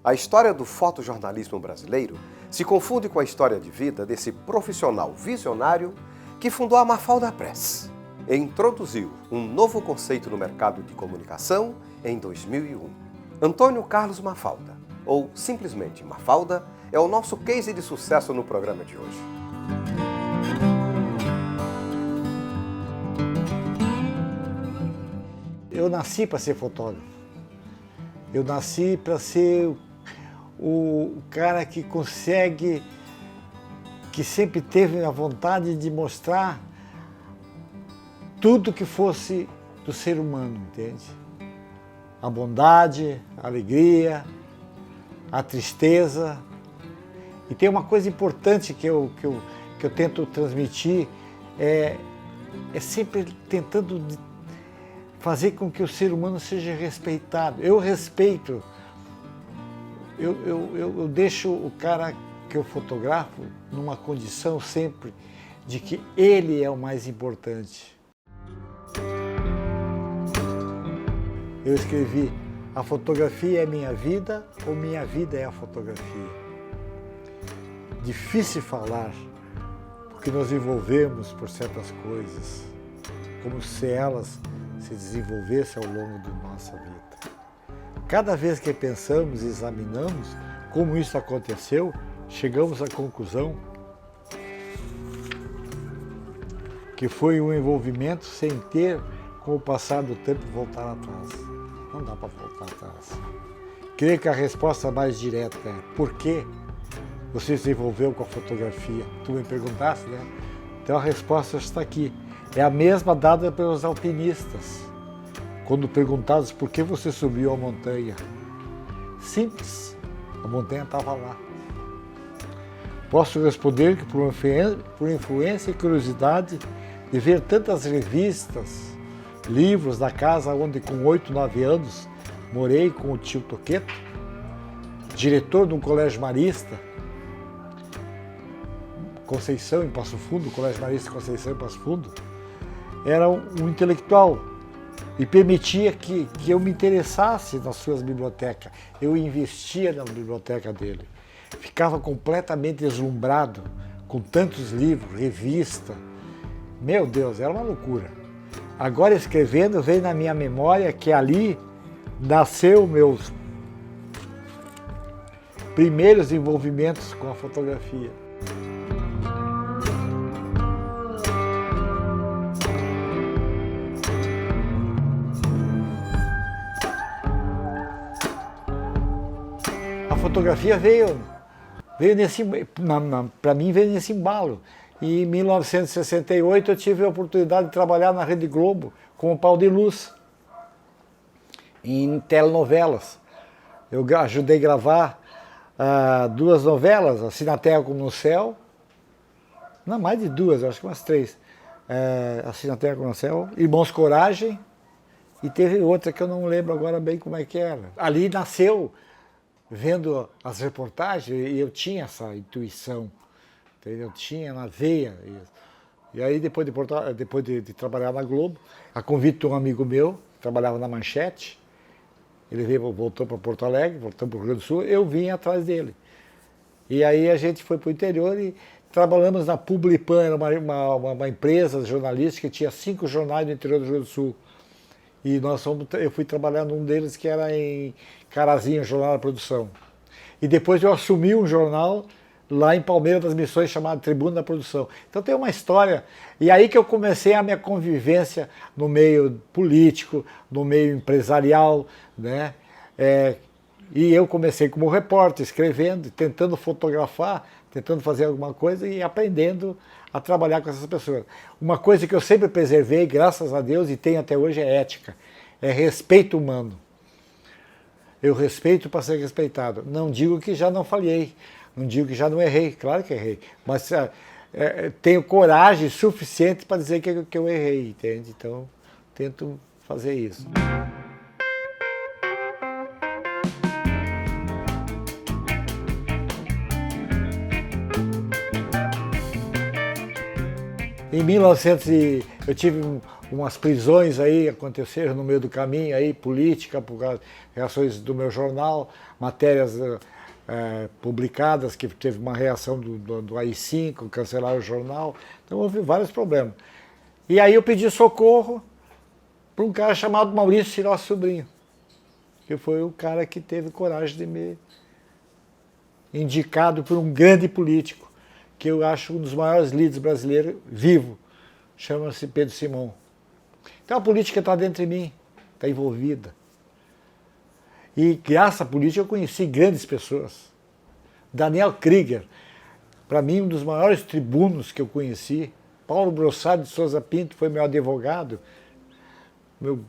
A história do fotojornalismo brasileiro se confunde com a história de vida desse profissional visionário que fundou a Mafalda Press e introduziu um novo conceito no mercado de comunicação em 2001. Antônio Carlos Mafalda, ou simplesmente Mafalda, é o nosso case de sucesso no programa de hoje. Eu nasci para ser fotógrafo. Eu nasci para ser o cara que consegue, que sempre teve a vontade de mostrar tudo que fosse do ser humano, entende? A bondade, a alegria, a tristeza. E tem uma coisa importante que eu tento transmitir, é sempre tentando fazer com que o ser humano seja respeitado. Eu respeito, eu deixo o cara que eu fotografo numa condição sempre de que ele é o mais importante. Eu escrevi: a fotografia é minha vida ou minha vida é a fotografia? Difícil falar, porque nos envolvemos por certas coisas, como se elas se desenvolvesse ao longo de nossa vida. Cada vez que pensamos e examinamos como isso aconteceu, chegamos à conclusão que foi um envolvimento sem ter, com o passar do tempo, voltar atrás. Não dá para voltar atrás. Creio que a resposta mais direta é: por que você se envolveu com a fotografia? Tu me perguntaste, né? Então a resposta está aqui. É a mesma dada pelos alpinistas, quando perguntados por que você subiu a montanha. Simples, a montanha estava lá. Posso responder que por influência e curiosidade de ver tantas revistas, livros da casa onde com 8, 9 anos morei com o tio Toqueto, diretor de um colégio marista, Conceição, em Passo Fundo, Colégio Marista Conceição, em Passo Fundo, era um intelectual e permitia que eu me interessasse nas suas bibliotecas. Eu investia na biblioteca dele. Ficava completamente deslumbrado com tantos livros, revista. Meu Deus, era uma loucura. Agora, escrevendo, vem na minha memória que ali nasceu meus primeiros envolvimentos com a fotografia. A fotografia veio nesse, para mim veio nesse embalo. E em 1968 eu tive a oportunidade de trabalhar na Rede Globo com o Pau de Luz, em telenovelas. Eu ajudei a gravar 2 novelas, Assim na Terra como no Céu, não, mais de 2, acho que umas 3. Assim na Terra como no Céu, Irmãos Coragem, e teve outra que eu não lembro agora bem como é que era. Ali nasceu, vendo as reportagens, e eu tinha essa intuição, entendeu? Eu tinha na veia isso. E aí, depois de trabalhar na Globo, a convite de um amigo meu, trabalhava na Manchete, ele voltou para Porto Alegre, voltou para o Rio Grande do Sul, eu vim atrás dele. E aí a gente foi para o interior e trabalhamos na Publipan, era uma empresa jornalística que tinha 5 jornais no interior do Rio Grande do Sul. E eu fui trabalhar num deles que era em Carazinho, Jornal da Produção. E depois eu assumi um jornal lá em Palmeiras das Missões chamado Tribuna da Produção. Então tem uma história. E aí que eu comecei a minha convivência no meio político, no meio empresarial, né? E eu comecei como repórter, escrevendo, tentando fotografar, tentando fazer alguma coisa e aprendendo a trabalhar com essas pessoas. Uma coisa que eu sempre preservei, graças a Deus, e tenho até hoje, é ética. É respeito humano. Eu respeito para ser respeitado. Não digo que já não falhei, não digo que já não errei, claro que errei, mas tenho coragem suficiente para dizer que eu errei, entende? Então, tento fazer isso. Em 1900 eu tive umas prisões aí, aconteceram no meio do caminho, aí, política, por causa de reações do meu jornal, matérias publicadas, que teve uma reação do AI-5, cancelaram o jornal, então houve vários problemas. E aí eu pedi socorro para um cara chamado Maurício Ciró Sobrinho, que foi o cara que teve coragem de me indicado por um grande político, que eu acho um dos maiores líderes brasileiros vivo, chama-se Pedro Simão. Então a política está dentro de mim, está envolvida. E graças à política eu conheci grandes pessoas. Daniel Krieger, para mim um dos maiores tribunos que eu conheci. Paulo Brossard de Souza Pinto foi meu advogado, eu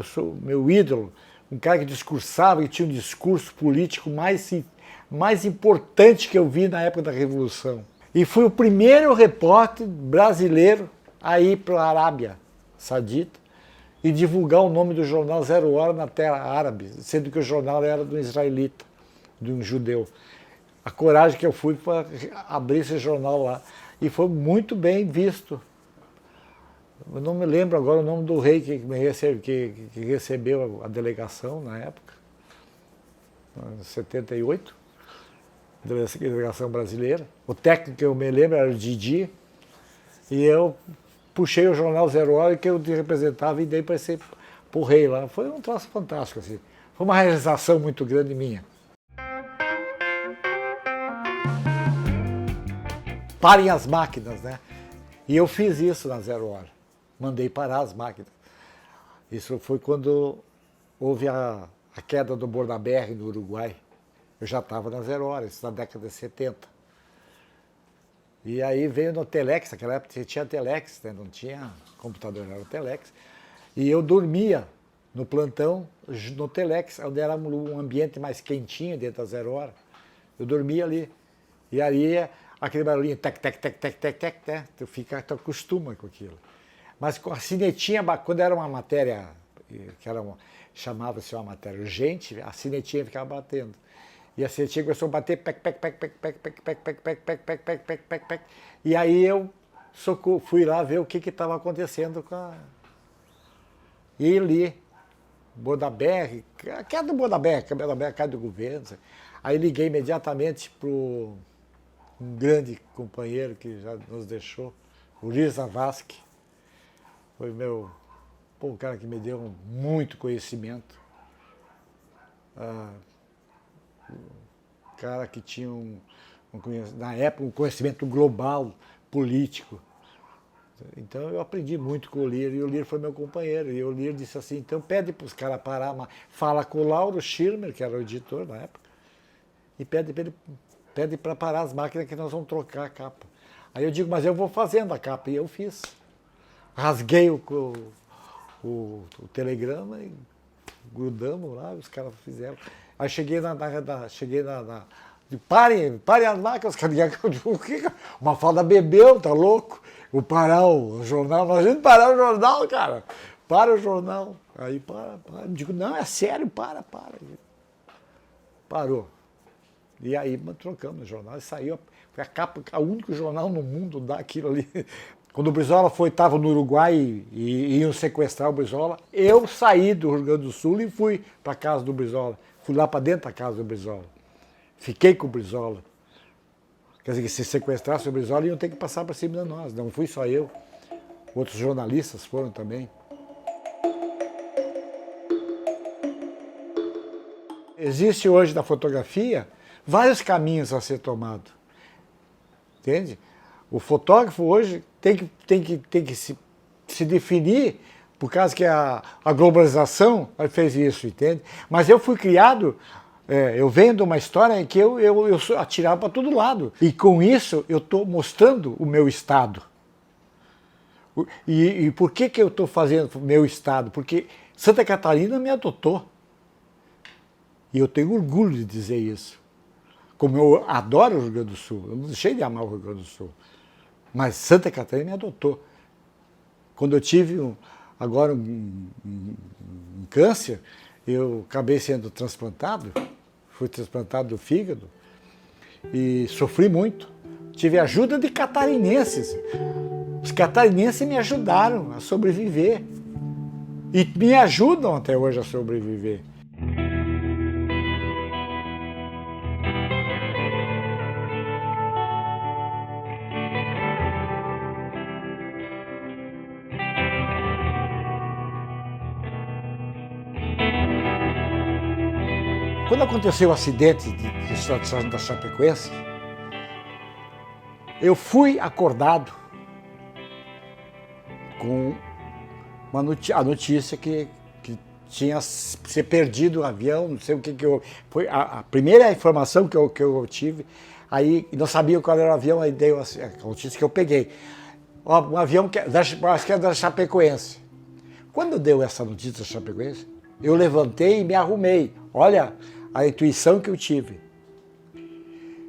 sou meu ídolo, um cara que discursava e tinha um discurso político mais importante que eu vi na época da Revolução. E fui o primeiro repórter brasileiro a ir para a Arábia Saudita e divulgar o nome do jornal Zero Hora na terra árabe, sendo que o jornal era de um israelita, de um judeu. A coragem que eu fui para abrir esse jornal lá. E foi muito bem visto. Eu não me lembro agora o nome do rei que recebeu a delegação na época, em 78, delegação brasileira. O técnico que eu me lembro era o Didi, e eu puxei o jornal Zero Hora que eu representava e dei para o rei lá. Foi um troço fantástico, assim. Foi uma realização muito grande minha. Parem as máquinas, né? E eu fiz isso na Zero Hora. Mandei parar as máquinas. Isso foi quando houve a queda do Bordaberry no Uruguai. Eu já estava na Zero Hora, isso na década de 70. E aí veio no Telex, naquela época tinha Telex, né? Não tinha computador, era o Telex. E eu dormia no plantão, no Telex, onde era um ambiente mais quentinho dentro da Zero Hora. Eu dormia ali. E aí aquele barulhinho, tec, tec, tec, tec, tec, tec, tec, tu acostuma com aquilo. Mas com a sinetinha, quando era uma matéria, chamava-se uma matéria urgente, a sinetinha ficava batendo. E a sinetinha começou a bater, pec, pec, pec, pec, pec, pec, pec, pec, pec, pec, pec, pec, pec, pec, pec. E aí eu fui lá ver o que estava acontecendo com a... E li, Bordaberry, a queda do Bordaberry, a queda do governo. Aí liguei imediatamente para um grande companheiro que já nos deixou, o Luiz Zavascki. Foi um cara que me deu muito conhecimento. Um cara que tinha, na época, um conhecimento global, político. Então eu aprendi muito com o Lir, e o Lir foi meu companheiro. E o Lir disse assim, então pede para os caras parar, fala com o Lauro Schirmer, que era o editor na época, e pede para parar as máquinas que nós vamos trocar a capa. Aí eu digo, mas eu vou fazendo a capa, e eu fiz. Rasguei o telegrama e grudamos lá, os caras fizeram. Aí cheguei na parem as máquinas, uma falda bebeu, tá louco? Vou parar o jornal, imagina parar o jornal, cara. Para o jornal. Aí para. Eu digo, não, é sério, para. Parou. E aí trocamos o jornal e saiu. Foi a capa, o único jornal no mundo daquilo ali. Quando o Brizola estava no Uruguai e iam sequestrar o Brizola, eu saí do Rio Grande do Sul e fui para a casa do Brizola. Fui lá para dentro da casa do Brizola. Fiquei com o Brizola. Quer dizer, que se sequestrasse o Brizola, iam ter que passar para cima de nós. Não fui só eu. Outros jornalistas foram também. Existe hoje na fotografia vários caminhos a ser tomado. Entende? O fotógrafo hoje tem que se definir, por causa que a globalização fez isso, entende? Mas eu fui criado, eu venho de uma história em que eu atirava para todo lado. E com isso eu estou mostrando o meu estado. E por que eu estou fazendo o meu estado? Porque Santa Catarina me adotou. E eu tenho orgulho de dizer isso. Como eu adoro o Rio Grande do Sul, eu não deixei de amar o Rio Grande do Sul. Mas Santa Catarina me adotou. Quando eu tive agora um câncer, eu acabei sendo transplantado, fui transplantado do fígado e sofri muito. Tive ajuda de catarinenses. Os catarinenses me ajudaram a sobreviver. E me ajudam até hoje a sobreviver. Quando aconteceu o acidente da Chapecoense, eu fui acordado com a notícia que tinha se perdido o avião, não sei o que eu... Foi a primeira informação que eu tive, aí não sabia qual era o avião, aí deu a notícia que eu peguei. Um avião que é da Chapecoense. Quando deu essa notícia da Chapecoense, eu levantei e me arrumei. Olha a intuição que eu tive.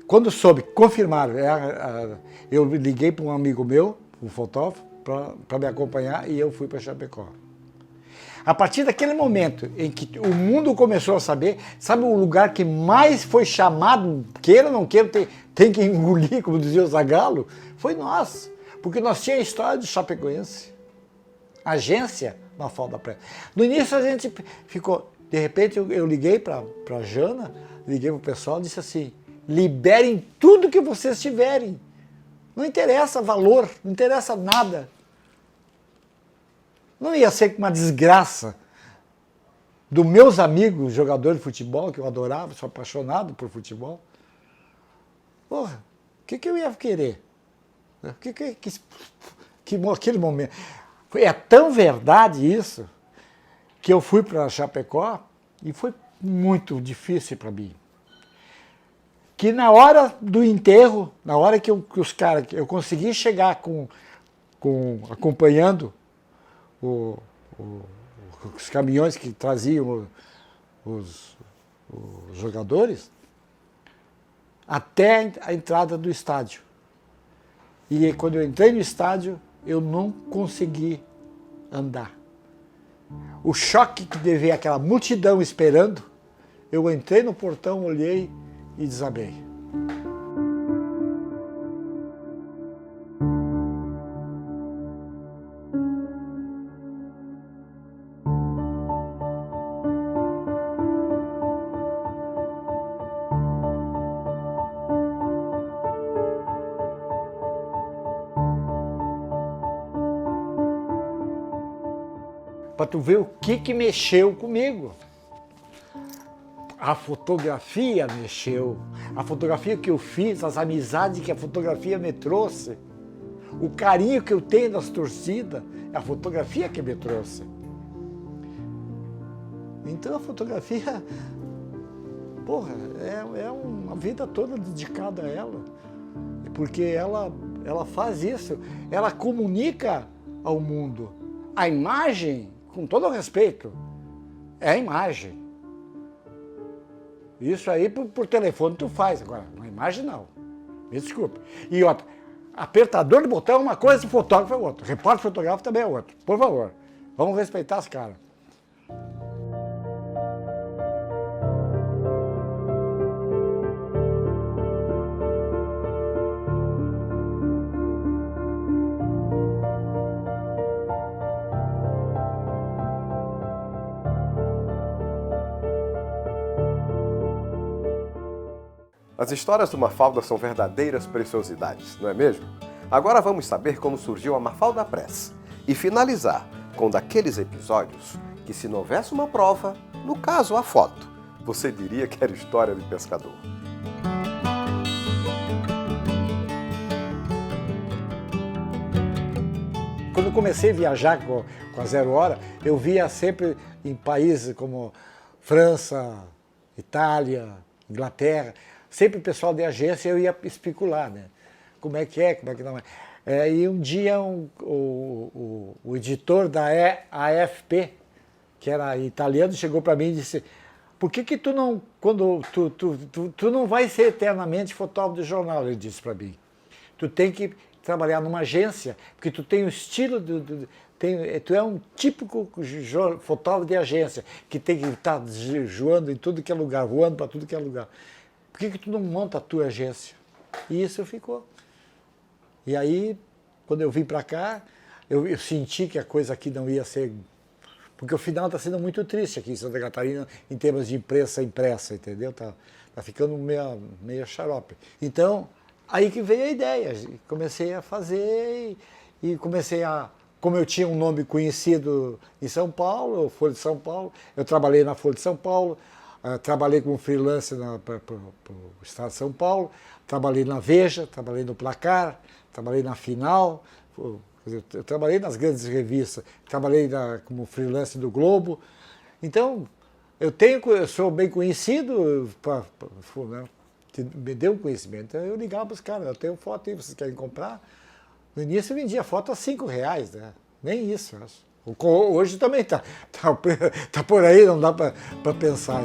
Quando soube, confirmaram, eu liguei para um amigo meu, um fotógrafo, para me acompanhar, e eu fui para Chapecó. A partir daquele momento em que o mundo começou a saber, sabe o lugar que mais foi chamado, queira ou não queira, tem que engolir, como dizia o Zagallo, foi nós, porque nós tínhamos a história do Chapecoense, agência Mafalda Pressa. No início a gente ficou, de repente eu liguei para a Jana, liguei para o pessoal e disse assim, liberem tudo que vocês tiverem, não interessa valor, não interessa nada. Não ia ser uma desgraça dos meus amigos jogadores de futebol, que eu adorava, sou apaixonado por futebol. Porra, o que eu ia querer? Aquele momento. É tão verdade isso, que eu fui para Chapecó e foi muito difícil para mim. Que na hora do enterro, na hora que os caras, eu consegui chegar acompanhando os caminhões que traziam os jogadores até a entrada do estádio. E quando eu entrei no estádio, eu não consegui andar. O choque que devia aquela multidão esperando, eu entrei no portão, olhei e desabei. Para tu ver o que mexeu comigo. A fotografia mexeu, a fotografia que eu fiz, as amizades que a fotografia me trouxe, o carinho que eu tenho das torcidas, é a fotografia que me trouxe. Então a fotografia, porra, é uma vida toda dedicada a ela, porque ela faz isso, ela comunica ao mundo. A imagem, com todo o respeito, é a imagem. Isso aí por telefone tu faz, agora, uma imagem não. Me desculpe. E outra, apertador de botão é uma coisa, fotógrafo é outra. Repórter fotográfico também é outro. Por favor, vamos respeitar os caras. As histórias do Mafalda são verdadeiras preciosidades, não é mesmo? Agora vamos saber como surgiu a Mafalda Press e finalizar com um daqueles episódios que, se não houvesse uma prova, no caso a foto, você diria que era história de pescador. Quando eu comecei a viajar com a Zero Hora, eu via sempre em países como França, Itália, Inglaterra, sempre o pessoal de agência, eu ia especular, né? Como é que não é. E um dia o editor da AFP, que era italiano, chegou para mim e disse, por que tu não, quando tu não vai ser eternamente fotógrafo de jornal, ele disse para mim. Tu tem que trabalhar numa agência, porque tu tem o estilo, tu é um típico fotógrafo de agência, que tem que estar voando em tudo que é lugar, voando para tudo que é lugar. Por que tu não monta a tua agência? E isso ficou. E aí quando eu vim para cá, eu senti que a coisa aqui não ia ser... Porque o final está sendo muito triste aqui em Santa Catarina, em termos de imprensa impressa, entendeu? Tá ficando meio xarope. Então, aí que veio a ideia. Comecei a fazer e comecei a... Como eu tinha um nome conhecido em São Paulo, Folha de São Paulo, eu trabalhei na Folha de São Paulo, trabalhei como freelancer para o Estado de São Paulo, trabalhei na Veja, trabalhei no Placar, trabalhei na Final, eu trabalhei nas grandes revistas, trabalhei como freelancer do Globo. Então, eu sou bem conhecido, né, me deu um conhecimento. Então, eu ligava para os caras, eu tenho foto aí, vocês querem comprar? No início eu vendia foto a R$5, né? Nem isso, eu acho. Hoje também tá por aí, não dá para pensar.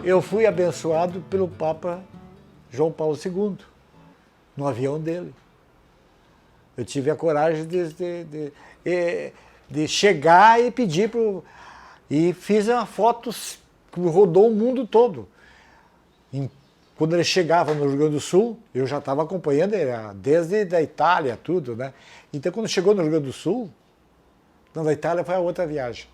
Eu fui abençoado pelo Papa João Paulo II, no avião dele. Eu tive a coragem de chegar e pedir para... E fiz uma foto que rodou o mundo todo. Quando ele chegava no Rio Grande do Sul, eu já estava acompanhando ele, desde a Itália, tudo, né? Então, quando chegou no Rio Grande do Sul, não, da Itália foi a outra viagem.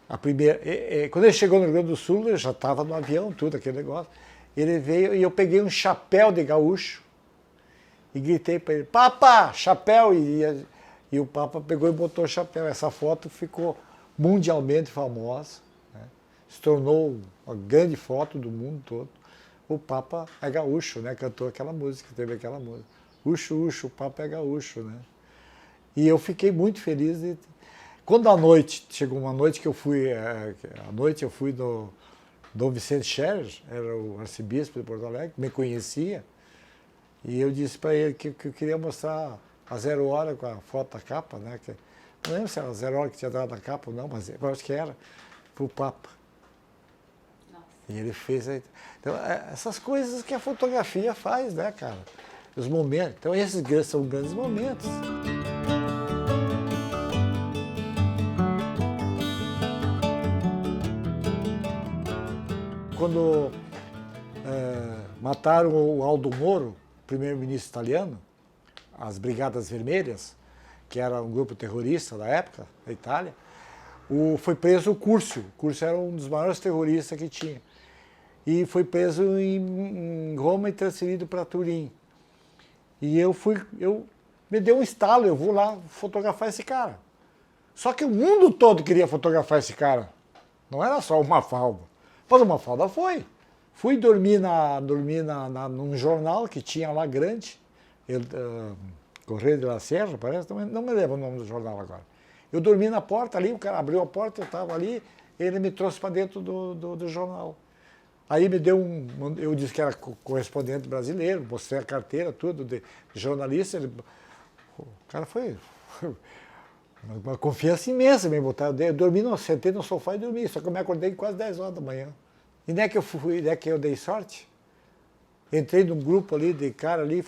A primeira, quando ele chegou no Rio Grande do Sul, eu já estava no avião, tudo, aquele negócio. Ele veio e eu peguei um chapéu de gaúcho e gritei para ele, Papa, chapéu! E o Papa pegou e botou o chapéu. Essa foto ficou mundialmente famosa, né? Se tornou uma grande foto do mundo todo. O Papa é gaúcho, né? Cantou aquela música, teve aquela música. Uxo, uxo, o Papa é gaúcho, né? E eu fiquei muito feliz. Quando à noite, chegou uma noite que eu fui, no Dom Vicente Scherer, era o arcebispo de Porto Alegre, me conhecia, e eu disse para ele que eu queria mostrar a 0 hora com a foto da capa, né? Não lembro se era a 0 hora que tinha dado a capa ou não, mas eu acho que era, para o Papa. Nossa. E ele fez aí. Então, essas coisas que a fotografia faz, né, cara? Os momentos. Então, esses são grandes momentos. Quando mataram o Aldo Moro, primeiro-ministro italiano, as Brigadas Vermelhas, que era um grupo terrorista da época, da Itália, foi preso o Curcio. O Curcio era um dos maiores terroristas que tinha. E foi preso em Roma e transferido para Turim. E me deu um estalo, eu vou lá fotografar esse cara. Só que o mundo todo queria fotografar esse cara. Não era só o Mafalda. Mas o Mafalda foi. Fui dormir num jornal que tinha lá grande, Correio de la Serra, parece, não me lembro o nome do jornal agora. Eu dormi na porta ali, o cara abriu a porta, eu estava ali, ele me trouxe para dentro do jornal. Aí me deu eu disse que era correspondente brasileiro, mostrei a carteira, tudo, de jornalista. O cara foi uma confiança imensa me botar. Eu dormi, sentei no sofá e dormi, só que eu me acordei quase 10 horas da manhã. E não é que eu dei sorte? Entrei num grupo ali de cara ali,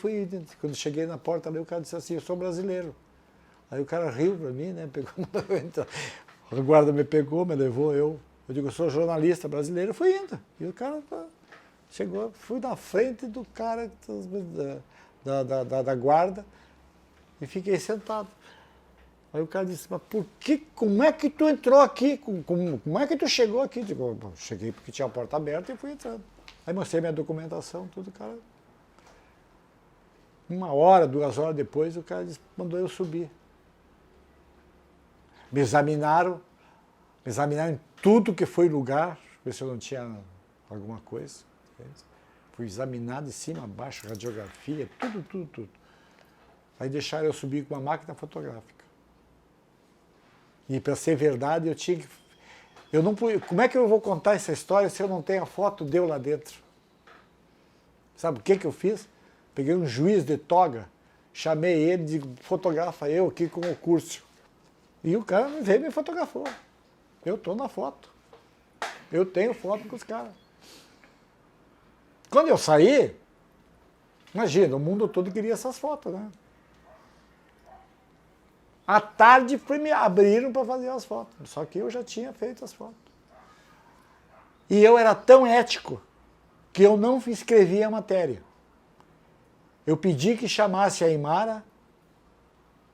quando cheguei na porta ali, o cara disse assim, eu sou brasileiro. Aí o cara riu pra mim, né? O guarda me pegou, me levou, eu digo, eu sou jornalista brasileiro, fui indo. E o cara chegou, fui na frente do cara da guarda e fiquei sentado. Aí o cara disse, mas como é que tu entrou aqui? Como é que tu chegou aqui? Digo, cheguei porque tinha a porta aberta e fui entrando. Aí mostrei minha documentação, tudo, cara. 1 hora, 2 horas depois, o cara mandou eu subir. Me examinaram em tudo que foi lugar, ver se eu não tinha alguma coisa. Fui examinado de cima a baixo, radiografia, tudo. Aí deixaram eu subir com uma máquina fotográfica. E para ser verdade, eu tinha que... Como é que eu vou contar essa história se eu não tenho a foto de eu lá dentro? Sabe o que eu fiz? Peguei um juiz de toga, chamei ele e digo, fotografa eu aqui com o Curcio. E o cara veio e me fotografou. Eu estou na foto. Eu tenho foto com os caras. Quando eu saí, imagina, o mundo todo queria essas fotos, né? À tarde me abriram para fazer as fotos, só que eu já tinha feito as fotos. E eu era tão ético que eu não escrevi a matéria. Eu pedi que chamasse a Imara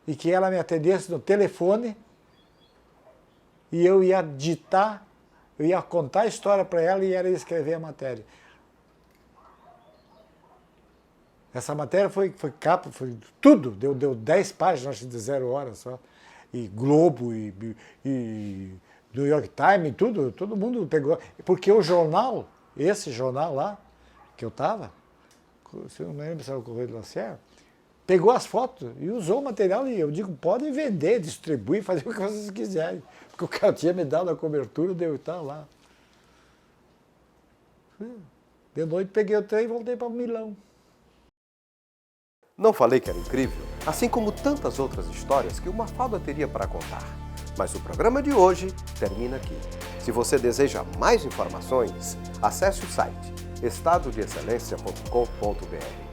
e que ela me atendesse no telefone e eu ia ditar, eu ia contar a história para ela e ela ia escrever a matéria. Essa matéria foi capa, foi tudo, deu 10 páginas, acho que de 0 hora só. E Globo, e New York Times, tudo, todo mundo pegou. Porque o jornal, esse jornal lá, que eu estava, se eu não me lembro se era o Correio de Lacerda, pegou as fotos e usou o material e eu digo, podem vender, distribuir, fazer o que vocês quiserem. Porque o cara tinha me dado a cobertura, deu e tal lá. De noite peguei o trem e voltei para Milão. Não falei que era incrível? Assim como tantas outras histórias que o Mafalda teria para contar. Mas o programa de hoje termina aqui. Se você deseja mais informações, acesse o site estadodeexcelência.com.br.